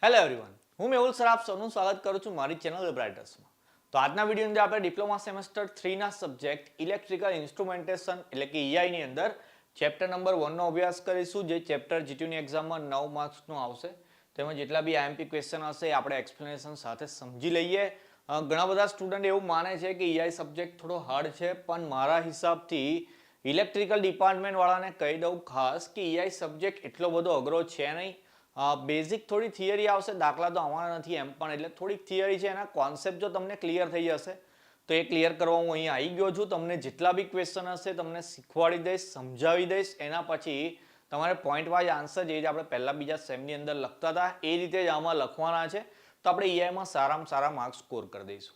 Hello everyone, હું Mehul sir આપ સૌનું સ્વાગત કરું છું મારી ચેનલ ધ બ્રાઇટર્સમાં. તો આજના વિડીયોની અંદર આપણે ડિપ્લોમા સેમેસ્ટર 3ના સબ્જેક્ટ ઇલેક્ટ્રિકલ ઇન્સ્ટ્રુમેન્ટેશન એટલે કે EIની અંદર ચેપ્ટર નંબર 1નો અભ્યાસ કરીશું, જે ચેપ્ટર GTની એક્ઝામમાં 9 માર્ક્સનું આવશે. તેમાં જેટલા બી IMP ક્વેશ્ચન હશે એ આપણે એક્સપ્લેનેશન સાથે સમજી લઈએ. ઘણા બધા સ્ટુડન્ટ એવું માને છે કે EI સબ્જેક્ટ થોડો હાર્ડ છે, પણ મારા હિસાબથી ઇલેક્ટ્રિકલ ડિપાર્ટમેન્ટ વાળાને કહી દઉં ખાસ કે EI સબ્જેક્ટ એટલો બધો અઘરો છે નહીં. બેઝિક થોડી થિયરી આવશે, દાખલા તો આવવાના નથી એમ પણ, એટલે થોડીક થિયરી છે, એના કોન્સેપ્ટ જો તમને ક્લિયર થઈ જશે તો એ ક્લિયર કરવા હું અહીંયા આવી ગયો છું. તમને જેટલા બી ક્વેશ્ચન હશે તમને શીખવાડી દઈશ, સમજાવી દઈશ. એના પછી તમારે પોઈન્ટ વાઇઝ આન્સર જે રીતે આપણે પહેલા બીજા સેમની અંદર લખતા હતા એ રીતે જ આમાં લખવાના છે. તો આપણે EIમાં સારામાં સારા માર્ક્સ સ્કોર કરી દઈશું.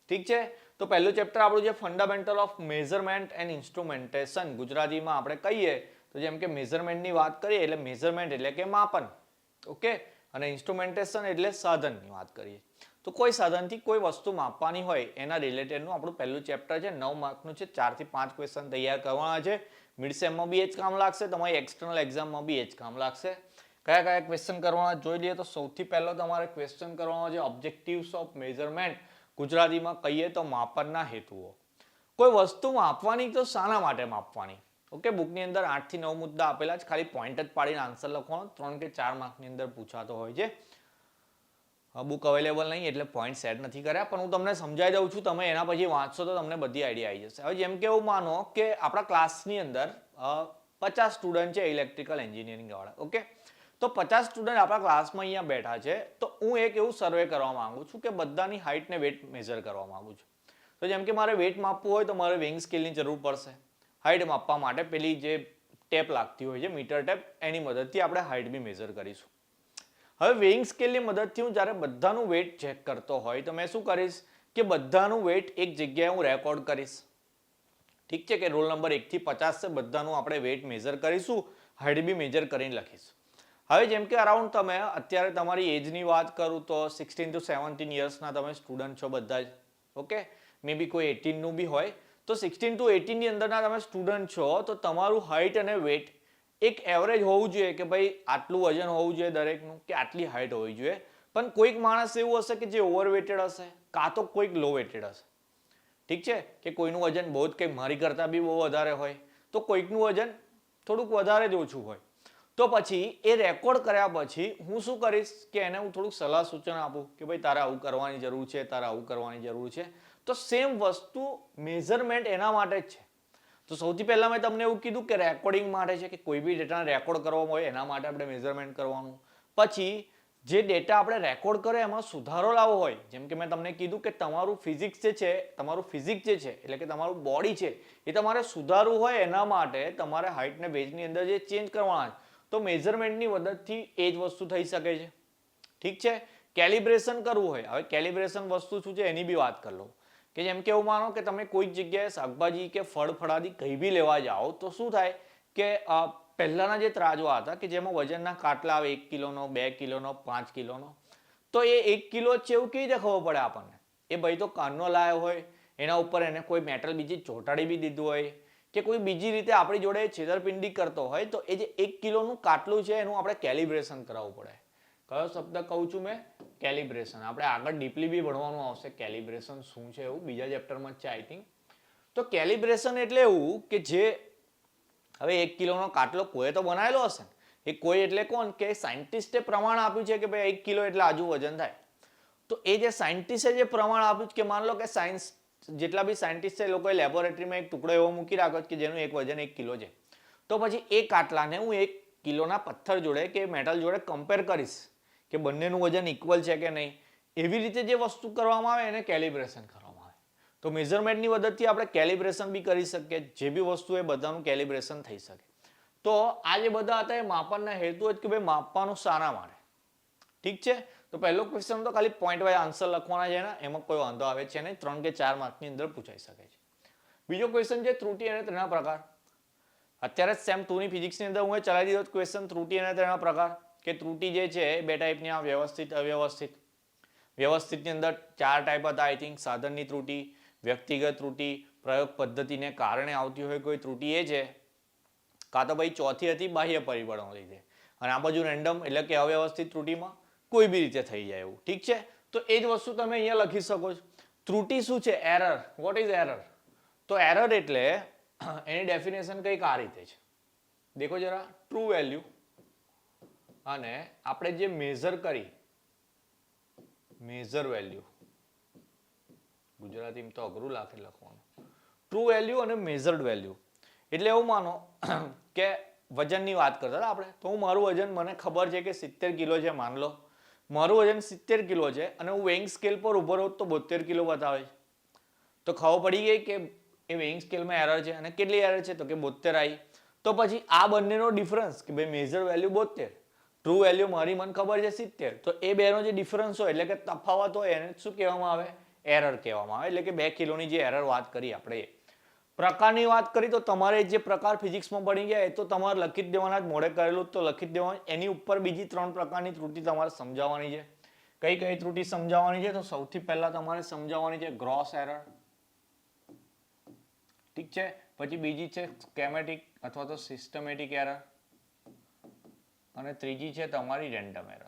ઠીક છે, તો પહેલું ચેપ્ટર આપણું જે fundamental of measurement and instrumentation, ગુજરાતીમાં આપણે કહીએ તો જેમ કે મેઝરમેન્ટની વાત કરીએ એટલે મેઝરમેન્ટ એટલે કે માપન, ઓકે, અને ઇન્સ્ટ્રુમેન્ટેશન એટલે સાધનની વાત કરીએ તો કોઈ સાધનથી કોઈ વસ્તુ માપવાની હોય એના રિલેટેડનું આપણું પહેલું ચેપ્ટર છે. 9 માર્કનું છે, 4 થી 5 ક્વેશ્ચન તૈયાર કરવાના છે. મિડ સેમમાં બી એ જ કામ લાગશે, તમારી એક્સટર્નલ એક્ઝામમાં બી એ જ કામ લાગશે. કયા કયા ક્વેશ્ચન કરવાના જોઈ લઈએ. તો સૌથી પહેલો તમારે ક્વેશ્ચન કરવાનો છે ઓબ્જેક્ટિવ્સ ઓફ મેઝરમેન્ટ, ગુજરાતીમાં કહીએ તો માપનના હેતુઓ. કોઈ વસ્તુ માપવાની તો શાના માટે માપવાની? ઓકે, બુકની અંદર 8 થી 9 મુદ્દા આપેલા છે, ખાલી પોઈન્ટ જ પાડીને આન્સર લખવાનો. 3 કે 4 માર્કની અંદર પૂછાતો હોય છે. બુક અવેલેબલ નહીં એટલે પોઈન્ટ સેટ નથી કર્યા, પણ હું તમને સમજાવી દઉં છું. તમે એના પછી વાંચશો તો તમને બધી આઈડિયા આવી જશે. હવે જેમ કે એવું માનો કે આપણા ક્લાસની અંદર 50 સ્ટુડન્ટ છે ઇલેક્ટ્રિકલ એન્જિનિયરિંગ વાળા, ઓકે, તો 50 સ્ટુડન્ટ આપણા ક્લાસમાં અહીંયા બેઠા છે. તો હું એક એવું સર્વે કરવા માંગુ છું કે બધાની હાઇટ ને વેટ મેઝર કરવા માંગુ છું. તો જેમ કે મારે વેટ માપવું હોય તો મારે વેઇંગ સ્કેલની જરૂર પડશે. હાઇટ માપવા માટે પેલી જે ટેપ લાગતી હોય છે, મીટર ટેપ, એની મદદથી આપણે હાઇટ બી મેઝર કરીશું. હવે વેઇંગ સ્કેલની મદદથી હું જ્યારે બધાનું વેટ ચેક કરતો હોય તો મેં શું કરીશ કે બધાનું વેટ એક જગ્યાએ હું રેકોર્ડ કરીશ. ઠીક છે, કે રોલ નંબર 1 થી 50 છે, બધાનું આપણે વેટ મેઝર કરીશું, હાઇટ બી મેઝર કરીને લખીશું. હવે જેમ કે અરાઉન્ડ તમે અત્યારે તમારી એજની વાત કરું તો 16 to 17 યર્સના તમે સ્ટુડન્ટ છો બધા જ, ઓકે, મે બી કોઈ 18નું બી હોય. તો 16 to 18 ની અંદરના તમે સ્ટુડન્ટ છો તો તમારું હાઇટ અને વેટ એક એવરેજ હોવું જોઈએ કે ભાઈ આટલું વજન હોવું જોઈએ દરેકનું, કે આટલી હાઇટ હોવી જોઈએ. પણ કોઈક માણસ એવું હશે કે જે ઓવરવેટેડ હશે, કાં તો કોઈક લો વેટેડ હશે. ઠીક છે, કે કોઈનું વજન બહુ જ કંઈક મારી કરતાં બી બહુ વધારે હોય, તો કોઈકનું વજન થોડુંક વધારે જ ઓછું હોય. તો પછી એ રેકોર્ડ કર્યા પછી હું શું કરીશ કે એને હું થોડુંક સલાહ સૂચન આપું કે ભાઈ તારે આવું કરવાની જરૂર છે, તારે આવું કરવાની જરૂર છે. તો સેમ વસ્તુ મેઝરમેન્ટ એના માટે જ છે. તો સૌથી પહેલા મેં તમને એવું કીધું કે રેકોર્ડિંગ માટે છે, કે કોઈ બી ડેટાને રેકોર્ડ કરવો હોય એના માટે આપણે મેઝરમેન્ટ કરવાનું. પછી જે ડેટા આપણે રેકોર્ડ કરે એમાં સુધારો લાવવો હોય, જેમ કે મેં તમને કીધું કે તમારું ફિઝિક્સ જે છે, તમારું ફિઝિક્સ જે છે એટલે કે તમારું બોડી છે એ તમારે સુધારવું હોય, એના માટે તમારે હાઇટ ને વેટની અંદર જે ચેન્જ કરવાના છે તો મેઝરમેન્ટની મદદથી એ જ વસ્તુ થઈ શકે છે. ઠીક છે, કેલિબ્રેશન કરવું હોય. હવે કેલિબ્રેશન વસ્તુ શું છે એની બી વાત કરી લો. કે જેમ કે એવું માનો કે તમે કોઈક જગ્યાએ શાકભાજી કે ફળ ફળાદી કંઈ બી લેવા જાઓ તો શું થાય કે પહેલાના જે ત્રાજવા હતા કે જેમાં વજનના કાટલા આવે 1 કિલોનો, 2 કિલોનો, 5 કિલોનો, તો એ 1 કિલો છે એવું કેવી રીતે ખબર પડે આપણને? એ ભાઈ તો કાનનો લાયો હોય, એના ઉપર એને કોઈ મેટલ બીજી ચોંટાડી બી દીધું હોય, કે કોઈ બીજી રીતે આપણી જોડે છેતરપિંડી કરતો હોય, તો એ જે 1 કિલોનું કાટલું છે એનું આપણે કેલિબ્રેશન કરાવવું પડે. કયો શબ્દ કહું છું મેં? કેલિબ્રેશન. આપણે આગળ ડીપલી બી ભણવાનું આવશે કેલિબ્રેશન શું છે, એવું બીજા ચેપ્ટરમાં જ છે આઈ થિંક. તો કેલિબ્રેશન એટલે એવું કે જે હવે 1 કિલોનો કાટલો કોઈ તો બનાવેલો હશે. એ કોઈ એટલે કોણ? કે સાયન્ટિસ્ટે પ્રમાણ આપ્યું છે કે ભાઈ 1 કિલો એટલે આજુ વજન થાય. તો એ જે સાયન્ટિસ્ટે જે પ્રમાણ આપ્યું છે, કે માન લો કે સાયન્સ જેટલા બી સાયન્ટિસ્ટ છે એ લોકોએ લેબોરેટરીમાં એક ટુકડો એવો મૂકી રાખ્યો કે જેનું એક વજન 1 કિલો છે. તો પછી એ કાટલાને હું 1 કિલોના પથ્થર જોડે કે મેટલ જોડે કમ્પેર કરીશ કે બંનેનું વજન ઇક્વલ છે કે નહીં. એવી રીતે જે વસ્તુ કરવામાં આવે એને કેલિબ્રેશન કરવામાં આવે. તો મેઝરમેન્ટની મદદથી આપણે કેલિબ્રેશન બી કરી શકીએ. જે બી વસ્તુ એ બધાનું કેલિબ્રેશન થઈ શકે. તો આ જે બધા હતા એ માપનના હેતુ જ કે ભાઈ માપવાનું શાના માટે. ઠીક છે, તો પહેલો ક્વેશ્ચન તો ખાલી પોઈન્ટ વાઇઝ આન્સર લખવાના છે ને, એમાં કોઈ વાંધો આવે છે નહીં. 3 કે 4 માર્કની અંદર પૂછાઈ શકે છે. બીજો ક્વેશ્ચન છે ત્રુટિ અને તેના પ્રકાર. અત્યારે સેમ 2 ની ફિઝિક્સની અંદર હું ચલાવી દીધો ક્વેશ્ચન ત્રુટિ અને તેના પ્રકાર. કે ત્રુટિ જે છે એ બે ટાઈપની, આ વ્યવસ્થિત, અવ્યવસ્થિત. વ્યવસ્થિતની અંદર 4 ટાઈપ હતા આઈ થિંક. સાધનની ત્રુટિ, વ્યક્તિગત ત્રુટિ, પ્રયોગ પદ્ધતિને કારણે આવતી હોય કોઈ ત્રુટિ એ છે, કાં તો ભાઈ ચોથી હતી બાહ્ય પરિબળોને લીધે, અને આ બાજુ રેન્ડમ એટલે કે અવ્યવસ્થિત ત્રુટિમાં કોઈ બી રીતે થઈ જાય એવું. ઠીક છે, તો એ જ વસ્તુ તમે અહીંયા લખી શકો છો. ત્રુટિ શું છે? એરર. What is error? તો એરર એટલે એની ડેફિનેશન કંઈક આ રીતે છે. દેખો જરા, ટ્રુ વેલ્યુ અને આપણે જે મેઝર કરી મેઝર વેલ્યુ, ગુજરાતીમાં તો અઘરું લાગે લખવાનું. ટ્રુ વેલ્યુ અને મેઝર્ડ વેલ્યુ એટલે એવું માનો કે વજનની વાત કરતા હતા આપણે, તો હું મારું વજન મને ખબર છે કે 70 કિલો છે, માન લો મારું વજન 70 કિલો છે અને હું વેઇંગ સ્કેલ પર ઉભો રહું તો 72 કિલો બતાવે છે. તો ખબર પડી ગઈ કે એ વેઇંગ સ્કેલમાં એરર છે. અને કેટલી એરર છે? તો કે 72 આવી. તો પછી આ બંનેનો ડિફરન્સ કે ભાઈ મેજર વેલ્યુ 72, ટ્રુ વેલ્યુ મારી મને ખબર છે 70, તો એ બેનો જે ડિફરન્સ હોય એટલે કે તફાવત હોય એને શું કહેવામાં આવે? એરર કહેવામાં આવે. એટલે કે 2 કિલોની જે એરર વાત કરી આપણે એ પ્રકારની વાત કરી. તો તમારે જે પ્રકાર ફિઝિક્સમાં પડી ગયા એ તો તમારે લખી જ દેવાના, જ મોડે કરેલું તો લખી જ દેવાનું. એની ઉપર બીજી 3 પ્રકારની ત્રુટિ તમારે સમજાવવાની છે. કઈ કઈ ત્રુટિ સમજાવવાની છે? તો સૌથી પહેલા તમારે સમજાવવાની છે ગ્રોસ એરર. ઠીક છે, પછી બીજી છે સ્કેમેટિક અથવા તો સિસ્ટમેટિક એરર અને ત્રીજી છે તમારી રેન્ડમ એરર.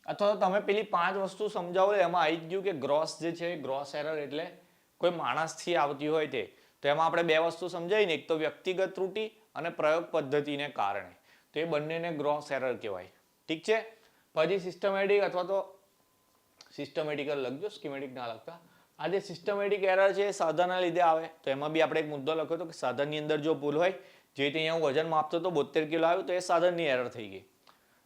અથવા તો તમે પેલી 5 વસ્તુ સમજાવો એમાં આવી જ ગયું કે ગ્રોસ જે છે ગ્રોસ એરર એટલે કોઈ માણસથી આવતી હોય તે. તો એમાં આપણે 2 વસ્તુ સમજાવીને, એક તો વ્યક્તિગત ત્રુટિ અને પ્રયોગ પદ્ધતિને કારણે. તો એ બંનેને ગ્રોસ એરર કહેવાય. ઠીક છે, પછી સિસ્ટમેટિક અથવા તો સિસ્ટમેટિક લખજો, સ્કીમેટિક ના લખતા. આ જે સિસ્ટમેટિક એરર છે એ સાધનના લીધે આવે. તો એમાં બી આપણે એક મુદ્દો લખ્યો હતો કે સાધનની અંદર જો ભૂલ હોય, જે રીતે અહીંયા હું વજન માપતો તો 72 કિલો આવ્યું તો એ સાધનની એરર થઈ ગઈ.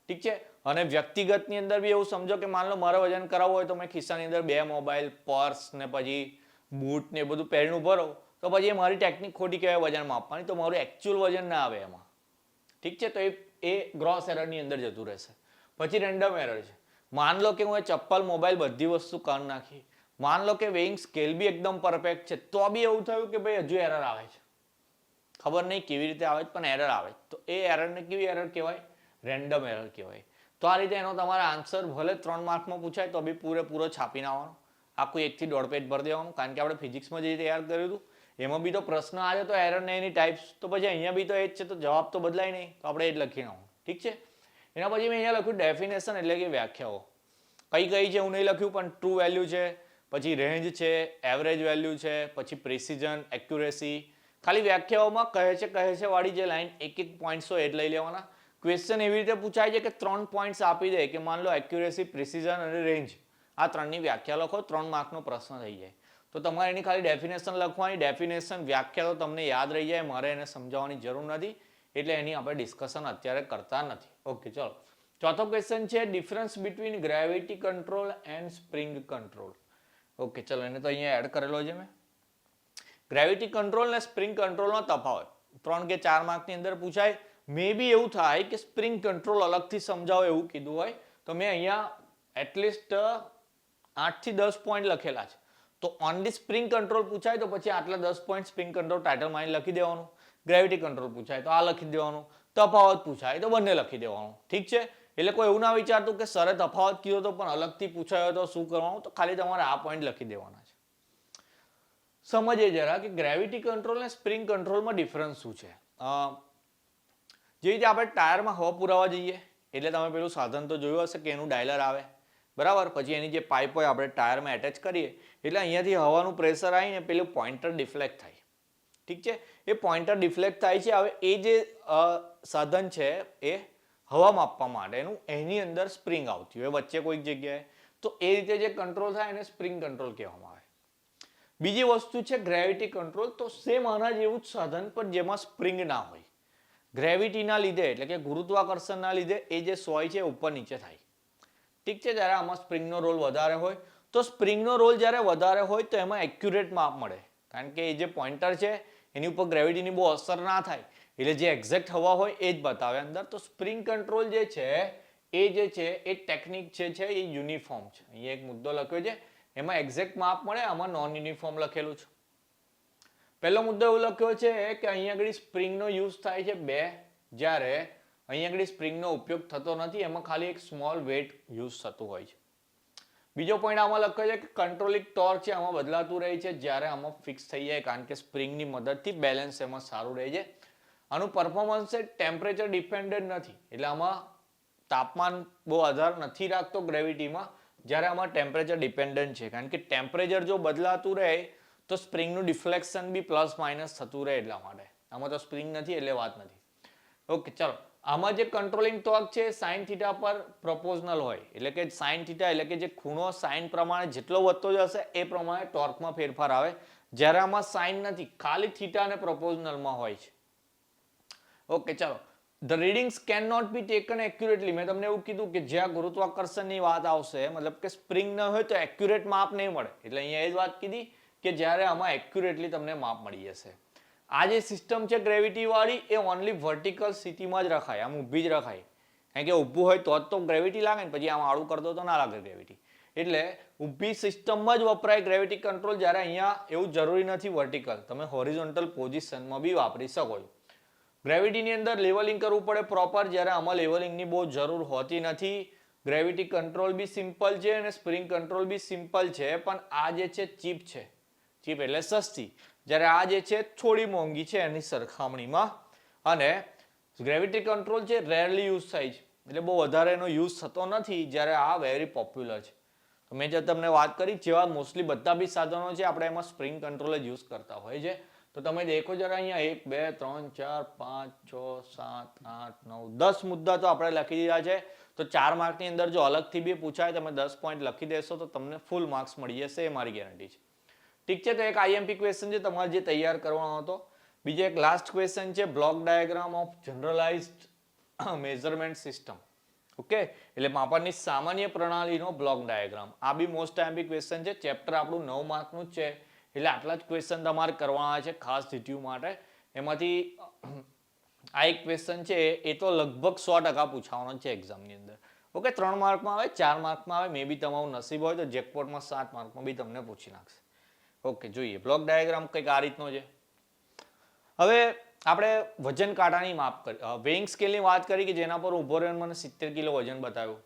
ઠીક છે, અને વ્યક્તિગતની અંદર બી એવું સમજો કે માન લો મારે વજન કરાવવું હોય તો મેં ખિસ્સાની અંદર 2 મોબાઈલ, પર્સ ને પછી બૂટ ને એ બધું પહેરીને ઉભો રહું તો પછી એ મારી ટેકનિક ખોટી કહેવાય વજન માપવાની, તો મારું એકચ્યુઅલ વજન ના આવે એમાં. ઠીક છે, તો એ ગ્રોસ એરરની અંદર જતું રહેશે. પછી રેન્ડમ એરર છે. માન લો કે હું ચપ્પલ, મોબાઈલ બધી વસ્તુ કાઢી નાખી, માન લો કે વેઇંગ સ્કેલ બી એકદમ પરફેક્ટ છે, તો બી એવું થયું કે ભાઈ હજુ એરર આવે છે. ખબર નહીં કેવી રીતે આવે છે પણ એરર આવે. તો એ એરરને કેવી એરર કહેવાય? રેન્ડમ એરર કહેવાય. તો આ રીતે એનો તમારા આન્સર ભલે 3 માર્કમાં પૂછાય તો બી પૂરેપૂરો છાપીને આવવાનો. આખું 1 થી 1.5 પેજ ભરી દેવાનું. કારણ કે આપણે ફિઝિક્સમાં જે રીતે તૈયાર કર્યું હતું એમાં બી તો પ્રશ્ન આવે તો એરર ને એની ટાઈપ્સ, તો પછી અહીંયા બી તો એ જ છે, તો જવાબ તો બદલાય નહીં, તો આપણે એ જ લખીને આવવાનું. ઠીક છે, એના પછી મેં અહીંયા લખ્યું ડેફિનેશન એટલે કે વ્યાખ્યાઓ. કઈ કઈ છે હું નહીં લખ્યું, પણ ટ્રુ વેલ્યુ છે, પછી રેન્જ છે, એવરેજ વેલ્યુ છે, પછી પ્રિસિઝન, એક્યુરેસી. ખાલી વ્યાખ્યાઓમાં કહે છે વાળી જે લાઈન એક એક પોઈન્ટ્સ હોય એ જ લઈ લેવાના. ક્વેશ્ચન એવી રીતે પૂછાય છે કે 3 પોઈન્ટ્સ આપી દે કે માન લો એક્યુરેસી, પ્રિસિઝન અને રેન્જ, આ 3ની વ્યાખ્યા લખો, 3 માર્કનો પ્રશ્ન થઈ જાય. તો તમારે એની ખાલી ડેફિનેશન લખવાની. ડેફિનેશન, વ્યાખ્યા તો તમને યાદ રહી જાય, મારે એને સમજાવવાની જરૂર નથી, એટલે એની આપણે ડિસ્કશન અત્યારે કરતા નથી. ઓકે, ચલો. ચોથો ક્વેશ્ચન છે difference between gravity control and spring control. Okay, ચલો, એને તો અહીંયા એડ કરેલો છે મેં. ગ્રેવિટી કંટ્રોલ અને સ્પ્રિંગ કંટ્રોલનો તફાવત 3 કે 4 માર્કની અંદર પૂછાય. મે બી એવું થાય કે સ્પ્રિંગ કંટ્રોલ અલગથી સમજાવો એવું કીધું હોય, તો મેં અહીંયા એટલીસ્ટ 8 થી 10 પોઈન્ટ લખેલા છે. તો ઓનલી સ્પ્રિંગ કંટ્રોલ પૂછાય તો પછી આટલા 10 પોઈન્ટ સ્પ્રિંગ કંટ્રોલ ટાઇટલ માં લખી દેવાનું. ગ્રેવિટી કંટ્રોલ પૂછાય તો આ લખી દેવાનું. તફાવત પૂછાય તો બંને લખી દેવાનું. ઠીક છે, એટલે કોઈ એવું ના વિચારતું કે સરે તફાવત કીધો તો પણ અલગથી પૂછાયો તો શું કરવાનું, તો ખાલી તમારે આ પોઈન્ટ લખી દેવાના છે. સમજીએ જરા કે ગ્રેવિટી કંટ્રોલ અને સ્પ્રિંગ કંટ્રોલમાં ડિફરન્સ શું છે. જે રીતે આપણે ટાયરમાં હવા પુરાવા જઈએ એટલે તમે પેલું સાધન તો જોયું હશે કે એનું ડાયલર આવે, બરાબર. પછી એની જે પાઇપ હોય આપણે ટાયરમાં એટેચ કરીએ એટલે અહીંયાથી હવાનું પ્રેશર આવીને પેલું પોઇન્ટર ડિફ્લેક્ટ થાય. ઠીક છે, એ પોઇન્ટર ડિફ્લેક્ટ થાય છે. હવે એ જે સાધન છે એ હવા માપવા માટેનું, એની અંદર સ્પ્રિંગ આવતી હોય વચ્ચે કોઈક જગ્યાએ, તો એ રીતે જે કંટ્રોલ થાય એને સ્પ્રિંગ કંટ્રોલ કહેવામાં આવે. બીજી વસ્તુ છે ગ્રેવિટી કંટ્રોલ. તો સેમ આના જેવું જ સાધન પણ જેમાં સ્પ્રિંગ ના હોય. ગ્રેવિટીના લીધે એટલે કે ગુરુત્વાકર્ષણના લીધે એ જે સોય છે ઉપર નીચે થાય. ઠીક છે, જ્યારે આમાં સ્પ્રિંગનો રોલ વધારે હોય, તો સ્પ્રિંગનો રોલ જ્યારે વધારે હોય તો એમાં એક્યુરેટ માપ મળે. કારણ કે એ જે પોઇન્ટર છે એની ઉપર ગ્રેવિટીની બહુ અસર ના થાય, એટલે જે એક્ઝેક્ટ હવા હોય એ જ બતાવે અંદર. તો સ્પ્રિંગ કંટ્રોલ જે છે એ ટેકનિક છે એ યુનિફોર્મ છે. અહીંયા એક મુદ્દો લખ્યો છે, એમાં એક્ઝેક્ટ માપ મળે, આમાં નોન યુનિફોર્મ લખેલું છે. પહેલો મુદ્દો એવો લખ્યો છે કે અહીંયા આગળ સ્પ્રિંગનો યુઝ થાય છે 2, જ્યારે અહીંયા આગળ સ્પ્રિંગનો ઉપયોગ થતો નથી, એમાં ખાલી એક સ્મોલ વેટ યુઝ થતું હોય છે. બીજો પોઈન્ટ આમાં લખ્યો છે કે કંટ્રોલિંગ ટોર્ક છે આમાં બદલાતું રહે છે, જ્યારે આમાં ફિક્સ થઈ જાય, કારણ કે સ્પ્રિંગની મદદથી બેલેન્સ એમાં સારું રહે છે. આનું પરફોર્મન્સ છે ટેમ્પરેચર ડિપેન્ડન્ટ નથી, એટલે આમાં તાપમાન બહુ આધાર નથી રાખતો ગ્રેવિટીમાં, જ્યારે આમાં ટેમ્પરેચર ડિપેન્ડન્ટ છે, કારણ કે ટેમ્પરેચર જો બદલાતું રહે તો સ્પ્રિંગનું ડિફ્લેક્શન બી પ્લસ માઇનસ થતું રહે, એટલા માટે. આમાં તો સ્પ્રિંગ નથી એટલે વાત નથી. ઓકે, ચલો. આમાં જે કંટ્રોલિંગ ટોર્ક છે સાઇન થીટા પર પ્રોપોર્શનલ હોય, એટલે કે સાઇન થીટા એટલે કે જે ખૂણો સાઇન પ્રમાણે જેટલો વધતો જશે એ પ્રમાણે ટોર્કમાં ફેરફાર આવે, જ્યારે આમાં સાઇન નથી, ખાલી થીટા અને પ્રોપોર્શનલમાં હોય છે. ઓકે, ચલો. The readings can not be taken accurately. મેં તમને એવું કીધું કે જ્યાં ગુરુત્વાકર્ષણની વાત આવશે, મતલબ કે સ્પ્રિંગ ન હોય તો એક્યુરેટ માપ નહીં મળે, એટલે અહીંયા એ જ વાત કીધી કે જ્યારે આમાં એક્યુરેટલી તમને માપ મળી જશે. આ જે સિસ્ટમ છે ગ્રેવિટી વાળી એ ઓનલી વર્ટિકલ સ્થિતિમાં જ રખાય, આમ ઊભી જ રખાય, કારણ કે ઊભું હોય તો ગ્રેવિટી લાગે ને, પછી આમ આડું કરતો તો ના લાગે ગ્રેવિટી. એટલે ઊભી સિસ્ટમમાં જ વપરાય ગ્રેવિટી કંટ્રોલ, જ્યારે અહીંયા એવું જરૂરી નથી વર્ટિકલ, તમે હોરિઝોન્ટલ પોઝિશનમાં બી વાપરી શકો છો. ગ્રેવિટીની અંદર લેવલિંગ કરવું પડે પ્રોપર, જ્યારે આમાં લેવલિંગની બહુ જરૂર હોતી નથી. ગ્રેવિટી કંટ્રોલ બી સિમ્પલ છે અને સ્પ્રિંગ કંટ્રોલ બી સિમ્પલ છે, પણ આ જે છે ચીપ છે. ચીપ એટલે સસ્તી, જ્યારે આ જે છે થોડી મોંઘી છે એની સરખામણીમાં. અને ગ્રેવિટી કંટ્રોલ છે રેરલી યુઝ થાય છે, એટલે બહુ વધારે એનો યુઝ થતો નથી, જ્યારે આ વેરી પોપ્યુલર છે. તો મેં જે તમને વાત કરી, જેવા મોસ્ટલી બધા બી સાધનો છે આપણે એમાં સ્પ્રિંગ કંટ્રોલ જ યુઝ કરતા હોય છે. તો તમે દેખો જરા અહીંયા 1 2 3 4 5 6 7 8 9 10 મુદ્દા તો આપણે લખી દીધા છે. તો 4 માર્કની અંદર જો અલગથી બી પૂછાય, તમે 10 પોઈન્ટ લખી દેશો તો તમને ફૂલ માર્ક્સ મળી જશે, એ મારી ગેરંટી છે. ઠીક છે, તો એક આઈએમપી ક્વેશ્ચન છે તમારે જે તૈયાર કરવાનો હતો. બીજો એક લાસ્ટ ક્વેશ્ચન છે block diagram of generalized measurement system. Okay, એટલે માપનની સામાન્ય પ્રણાલીનો બ્લોક ડાયાગ્રામ. આ બી મોસ્ટ આઈએમપી ક્વેશ્ચન છે. ચેપ્ટર આપણું 9 માર્કનું જ છે, એટલે આટલા જ ક્વેશ્ચન તમારે કરવાના છે ખાસ જીટ્યુ માટે. એમાંથી આ એક ક્વેશ્ચન છે એ તો લગભગ 100% પૂછાવાનો છે એક્ઝામની અંદર. ઓકે, 3 માર્કમાં આવે, 4 માર્કમાં આવે, મે બી તમારું નસીબ હોય તો જેકપોટમાં 7 માર્કમાં બી તમને પૂછી નાખશે. ઓકે, જોઈએ બ્લોક ડાયાગ્રામ કંઈક આ રીતનો છે. હવે આપણે વજન કાંટાની માપ કરી, વેઇંગ સ્કેલની વાત કરી કે જેના પર ઊભો રહ્યો મને 70 કિલો વજન બતાવ્યું.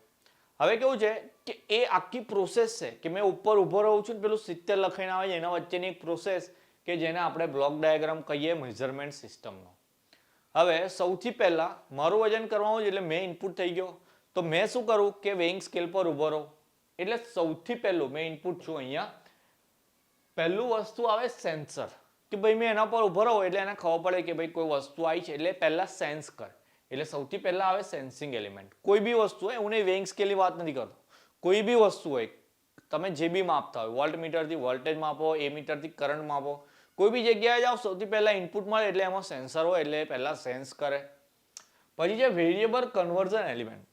હવે કેવું છે કે એ આખી પ્રોસેસ છે કે મેં ઉપર ઊભો રહું છું ને પેલું 70 લખાઈને આવે છે, એના વચ્ચેની એક પ્રોસેસ કે જેને આપણે બ્લોક ડાયાગ્રામ કહીએ મેઝરમેન્ટ સિસ્ટમનો. હવે સૌથી પહેલા મારું વજન કરવાનું છે, એટલે મેં ઇનપુટ થઈ ગયો, તો મેં શું કરું કે વેઇંગ સ્કેલ પર ઊભો રહું. એટલે સૌથી પહેલું મેં ઇનપુટ છું અહીંયા, પહેલું વસ્તુ આવે સેન્સર, કે ભાઈ મેં એના પર ઊભો રહું એટલે એને ખબર પડે કે ભાઈ કોઈ વસ્તુ આવી છે, એટલે પહેલા સેન્સ કર. એટલે સૌથી પહેલા આવે સેન્સિંગ એલિમેન્ટ. કોઈ બી વસ્તુ હોય, હું વેઇંગ સ્કેલની વાત નથી કરતો, કોઈ બી વસ્તુ હોય, તમે જે બી માપતા હોય, વોલ્ટ મીટરથી વોલ્ટેજ માપો, એ મીટરથી કરંટ માપો, કોઈ બી જગ્યાએ જાઓ સૌથી પહેલા ઇનપુટ મળે એટલે એમાં સેન્સર હોય, એટલે પહેલા સેન્સ કરે. પછી છે વેરિયેબલ કન્વર્ઝન એલિમેન્ટ.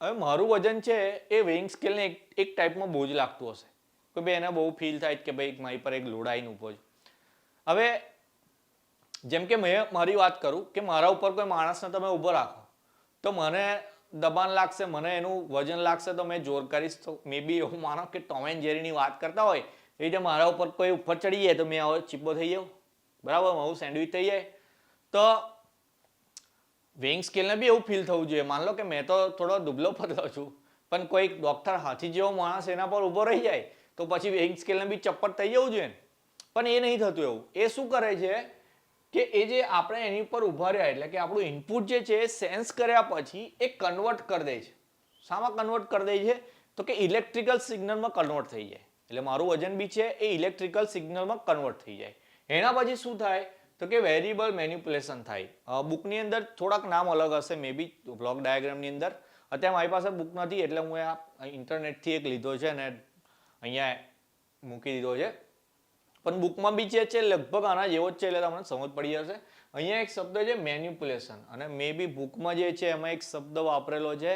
હવે મારું વજન છે એ વેઇંગ સ્કેલને એક ટાઈપમાં બોજ લાગતું હશે, કે ભાઈ એને બહુ ફીલ થાય કે ભાઈ મારી પર એક લોડ આવીને ઊભો છે. હવે જેમ કે મેં મારી વાત કરું કે મારા ઉપર કોઈ માણસને તમે ઊભો રાખો તો મને દબાણ લાગશે, મને એનું વજન લાગશે, તો મેં જોર કરીશ. તો મે બી એવું માનો કે ટોમ એન્ડ જેરીની વાત કરતા હોય એ રીતે મારા ઉપર કોઈ ઉપર ચડી જાય તો મેં હવે ચીપો થઈ જાઉં, બરાબર, હું સેન્ડવિચ થઈ જાય. તો વેઇંગ સ્કેલને બી એવું ફીલ થવું જોઈએ. માન લો કે મેં તો થોડો દુબળો પતલો છું, પણ કોઈ ડોક્ટર હાથી જેવો માણસ એના પર ઊભો રહી જાય તો પછી વેઇંગ સ્કેલને બી ચપ્પટ થઈ જવું જોઈએ. પણ એ નહીં થતું એવું. એ શું કરે છે કે એ જે આપણે એની ઉપર ઊભા રહ્યા, એટલે કે આપણું ઇનપુટ જે છે એ સેન્સ કર્યા પછી એ કન્વર્ટ કરી દે છે. શામાં કન્વર્ટ કરી દે છે? તો કે ઇલેક્ટ્રિકલ સિગ્નલમાં કન્વર્ટ થઈ જાય. એટલે મારું વજન બી છે એ ઇલેક્ટ્રિકલ સિગ્નલમાં કન્વર્ટ થઈ જાય. એના પછી શું થાય તો કે વેરિયેબલ મેનિપ્યુલેશન થાય. બુકની અંદર થોડાક નામ અલગ હશે, મે બી બ્લોક ડાયાગ્રામની અંદર. અત્યારે મારી પાસે બુક નથી એટલે હું આ ઇન્ટરનેટથી એક લીધો છે અને અહીંયા મૂકી દીધો છે. પણ બુકમાં બી જે છે લગભગ આના જેવો જ છે, એટલે તમને સમજ પડી જશે. અહીંયા એક શબ્દ છે મેનિપ્યુલેશન, અને મે બી બુકમાં જે છે એમાં એક શબ્દ વાપરેલો છે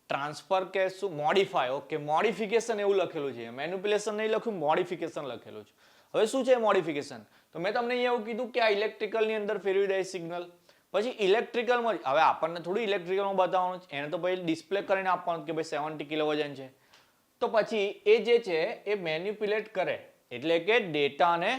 ટ્રાન્સફર કે શું, મોડિફાય. ઓકે, મોડિફિકેશન એવું લખેલું છે. મેનિપ્યુલેશન નહીં લખ્યું, મોડિફિકેશન લખેલું છે. હવે શું છે મોડિફિકેશન? તો મેં તમને અહીંયા એવું કીધું કે આ ઇલેક્ટ્રિકલની અંદર ફેરવી દે સિગ્નલ. પછી ઇલેક્ટ્રિકલમાં હવે આપણને થોડું ઇલેક્ટ્રિકલમાં બતાવવાનું છે, એને તો પછી ડિસ્પ્લે કરીને આપવાનું કે ભાઈ 70 કિલો વજન છે. તો પછી એ જે છે એ મેનિપ્યુલેટ કરે, એટલે કે ડેટાને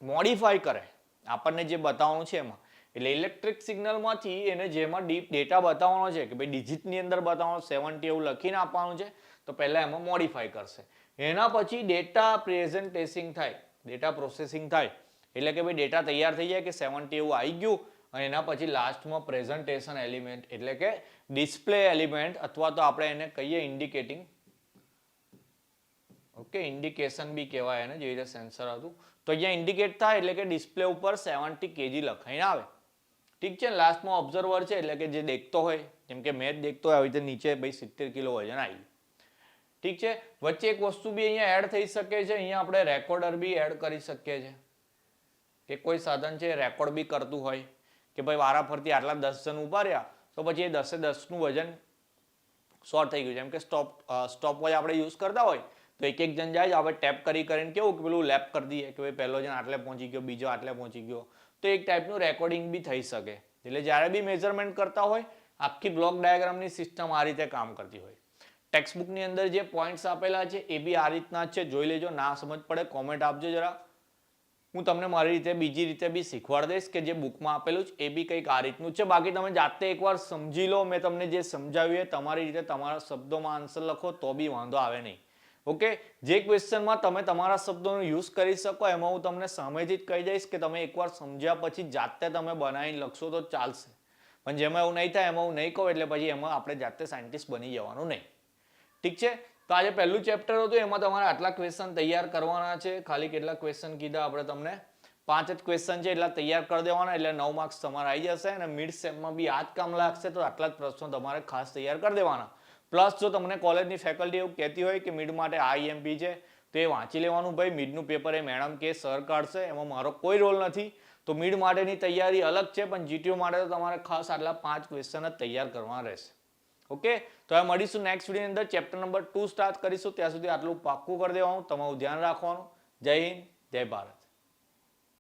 મોડિફાય કરે આપણને જે બતાવવાનું છે એમાં. એટલે ઇલેક્ટ્રિક સિગ્નલમાંથી એને જેમાં ડીપ ડેટા બતાવવાનો છે કે ભાઈ ડિજિટની અંદર બતાવવાનો 70 એવું લખીને આપવાનું છે, તો પહેલા એમાં મોડિફાય કરશે. એના પછી ડેટા પ્રેઝન્ટેશિંગ થાય, ડેટા પ્રોસેસિંગ થાય, એટલે કે ભાઈ ડેટા તૈયાર થઈ જાય કે 70 એવું આવી ગયું, અને એના પછી લાસ્ટમાં પ્રેઝન્ટેશન એલિમેન્ટ એટલે કે ડિસ્પ્લે એલિમેન્ટ અથવા તો આપણે એને કહીએ ઇન્ડિકેટિંગ, ઓકે, ઇન્ડિકેશન બી કહેવાય એને, જે રીતે સેન્સર હતું. તો અહીંયા ઇન્ડિકેટ થાય એટલે કે ડિસ્પ્લે ઉપર 70 kg લખાઈને આવે. ઠીક છે. લાસ્ટમાં ઓબ્ઝર્વર છે એટલે કે જે દેખતો હોય, જેમ કે મેચ દેખતો હોય આવી રીતે નીચે ભાઈ 70 કિલો વજન આવી. ઠીક છે. વચ્ચે એક વસ્તુ બી અહીંયા એડ થઈ શકે છે, અહીંયા આપણે રેકોર્ડર બી એડ કરી શકીએ છીએ કે કોઈ સાધન છે રેકોર્ડ બી કરતું હોય કે ભાઈ વારાફરતી આટલા 10 જણ ઉભા રહ્યા તો પછી એ 10 નું વજન શોર્ટ થઈ ગયું. જેમ કે સ્ટોપ વોચ આપણે યુઝ કરતા હોય તો એક જણ જાય આપણે ટેપ કરીને કેવું કે પેલું લેપ કરી દઈએ કે ભાઈ પહેલો જણ આટલે પહોંચી ગયો, બીજો આટલે પહોંચી ગયો, તો એક ટાઈપનું રેકોર્ડિંગ બી થઈ શકે. એટલે જ્યારે બી મેઝરમેન્ટ કરતા હોય આખી બ્લોક ડાયાગ્રામની સિસ્ટમ આ રીતે કામ કરતી હોય. ટેક્સ્ટબુકની અંદર જે પોઈન્ટ્સ આપેલા છે એ બી આ રીતના જ છે, જોઈ લેજો. ના સમજ પડે કોમેન્ટ આપજો જરા, હું તમને મારી રીતે બીજી રીતે બી શીખવાડી દઈશ કે જે બુકમાં આપેલું છે એ બી કંઈક આ રીતનું છે. બાકી તમે જાતે એકવાર સમજી લો, મેં તમને જે સમજાવ્યું એ તમારી રીતે તમારા શબ્દોમાં આન્સર લખો તો બી વાંધો આવે નહીં. ઓકે, જે ક્વેશ્ચનમાં તમે તમારા શબ્દોનો યુઝ કરી શકો એમાં હું તમને સામેથી જ કહી દઈશ કે તમે એકવાર સમજ્યા પછી જાતે તમે બનાવીને લખશો તો ચાલશે, પણ જેમાં એવું નહીં થાય એમાં હું નહીં કહું એટલે પછી એમાં આપણે જાતે સાયન્ટિસ્ટ બની જવાનું નહીં. ઠીક છે. તો આજે પહેલું ચેપ્ટર હતું, એમાં તમારે આટલા ક્વેશ્ચન તૈયાર કરવાના છે. ખાલી કેટલા ક્વેશ્ચન કીધા આપણે તમને? 5 જ ક્વેશ્ચન છે, એટલા તૈયાર કરી દેવાના એટલે 9 માર્ક્સ તમારે આવી જશે. અને મિડ સેમમાં બી આ જ કામ લાગશે, તો આટલા જ પ્રશ્નો તમારે ખાસ તૈયાર કરી દેવાના. પ્લસ જો તમને કોલેજની ફેકલ્ટી એવું કહેતી હોય કે મિડ માટે IMP છે તો એ વાંચી લેવાનું ભાઈ. મિડનું પેપર એ મેડમ કે સર કાઢશે, એમાં મારો કોઈ રોલ નથી. તો મિડ માટેની તૈયારી અલગ છે, પણ GTO માટે તો તમારે ખાસ આટલા 5 ક્વેશ્ચન જ તૈયાર કરવાના રહેશે. ઓકે, તો હવે મળીશું નેક્સ્ટ વિડીયોની અંદર. ચેપ્ટર નંબર 2 સ્ટાર્ટ કરીશું. ત્યાં સુધી આટલું પાક્કું કરી દેવાનું, તમારું ધ્યાન રાખવાનું. જય હિન્દ, જય ભારત.